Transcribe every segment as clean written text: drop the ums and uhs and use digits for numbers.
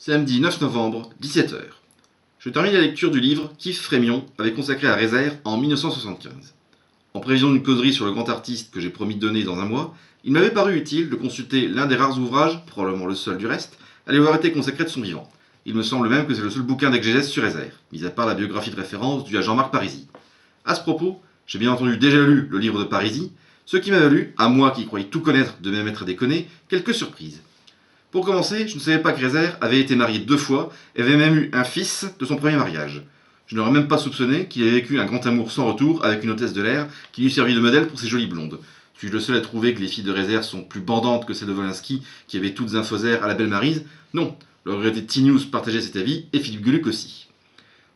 Samedi 9 novembre, 17 h. Je termine la lecture du livre qu'Yves Frémion avait consacré à Rézère en 1975. En prévision d'une causerie sur le grand artiste que j'ai promis de donner dans un mois, il m'avait paru utile de consulter l'un des rares ouvrages, probablement le seul du reste, à lui avoir été consacré de son vivant. Il me semble même que c'est le seul bouquin d'exégèse sur Rézère, mis à part la biographie de référence due à Jean-Marc Parisi. À ce propos, j'ai bien entendu déjà lu le livre de Parisi, ce qui m'a valu, à moi qui croyais tout connaître de même être déconné, quelques surprises. Pour commencer, je ne savais pas que Rézère avait été marié 2 fois et avait même eu un fils de son premier mariage. Je n'aurais même pas soupçonné qu'il avait vécu un grand amour sans retour avec une hôtesse de l'air qui lui servit de modèle pour ses jolies blondes. Suis-je le seul à trouver que les filles de Rézère sont plus bandantes que celles de Wolinski qui avaient toutes un faux air à la belle Maryse? Non, le regretté T-News partageait cet avis et Philippe Gueluc aussi.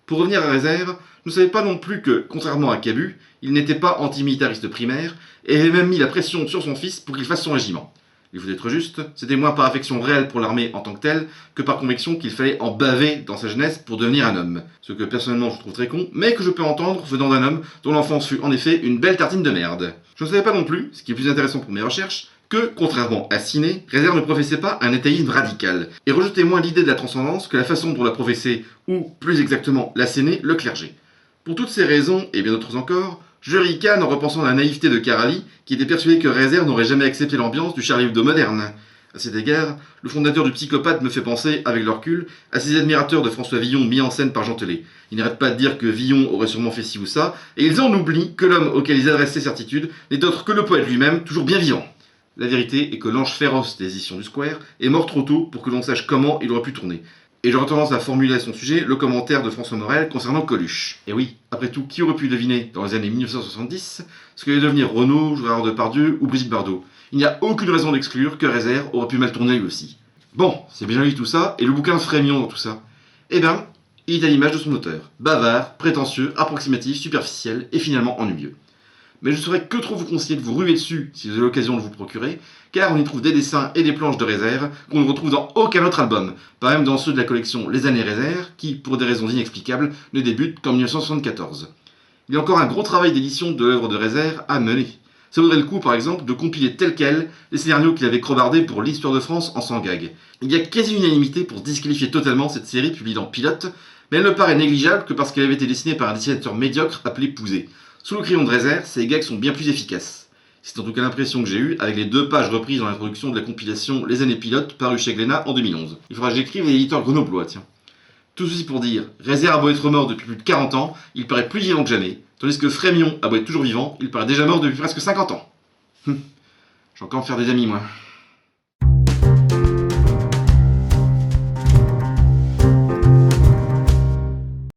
Pour revenir à Rézère, je ne savais pas non plus que, contrairement à Cabu, il n'était pas antimilitariste primaire et avait même mis la pression sur son fils pour qu'il fasse son régiment. Il faut être juste, c'était moins par affection réelle pour l'armée en tant que telle que par conviction qu'il fallait en baver dans sa jeunesse pour devenir un homme. Ce que personnellement je trouve très con, mais que je peux entendre venant d'un homme dont l'enfance fut en effet une belle tartine de merde. Je ne savais pas non plus, ce qui est plus intéressant pour mes recherches, que, contrairement à Ciné, Rézère ne professait pas un athéisme radical, et rejetait moins l'idée de la transcendance que la façon dont la professait, ou plus exactement l'assénait, le clergé. Pour toutes ces raisons, et bien d'autres encore, je ricane en repensant à la naïveté de Carali, qui était persuadé que Rézère n'aurait jamais accepté l'ambiance du Charlie Hebdo moderne. À cet égard, le fondateur du Psychopathe me fait penser, avec le recul, à ces admirateurs de François Villon mis en scène par Jean Telet. Ils n'arrêtent pas de dire que Villon aurait sûrement fait ci ou ça, et ils en oublient que l'homme auquel ils adressent ces certitudes n'est autre que le poète lui-même, toujours bien vivant. La vérité est que l'ange féroce des éditions du Square est mort trop tôt pour que l'on sache comment il aurait pu tourner. Et j'aurais tendance à formuler à son sujet le commentaire de François Morel concernant Coluche. Et oui, après tout, qui aurait pu deviner, dans les années 1970, ce qu'allait devenir Renaud, Gérard Depardieu ou Brigitte Bardot? Il n'y a aucune raison d'exclure que Rézère aurait pu mal tourner lui aussi. Bon, c'est bien joli tout ça, et le bouquin Frémion dans tout ça. Eh ben, il est à l'image de son auteur. Bavard, prétentieux, approximatif, superficiel, et finalement ennuyeux. Mais je ne saurais que trop vous conseiller de vous ruer dessus si vous avez l'occasion de vous procurer, car on y trouve des dessins et des planches de Rézère qu'on ne retrouve dans aucun autre album, pas même dans ceux de la collection Les Années Rézère, qui, pour des raisons inexplicables, ne débutent qu'en 1974. Il y a encore un gros travail d'édition de l'œuvre de Rézère à mener. Ça vaudrait le coup, par exemple, de compiler tel quel les scénarios qu'il avait crobardés pour l'Histoire de France en 100 gags. Il y a quasi unanimité pour disqualifier totalement cette série publiée dans Pilote, mais elle ne paraît négligeable que parce qu'elle avait été dessinée par un dessinateur médiocre appelé Pouzet. Sous le crayon de Rézère, ces gags sont bien plus efficaces. C'est en tout cas l'impression que j'ai eue avec les 2 pages reprises dans l'introduction de la compilation Les Années Pilotes parue chez Glénat en 2011. Il faudra que j'écrive à l'éditeur grenoblois, tiens. Tout ceci pour dire, Rézère a beau être mort depuis plus de 40 ans, il paraît plus vivant que jamais, tandis que Frémion a beau être toujours vivant, il paraît déjà mort depuis presque 50 ans. J'ai encore faire des amis, moi.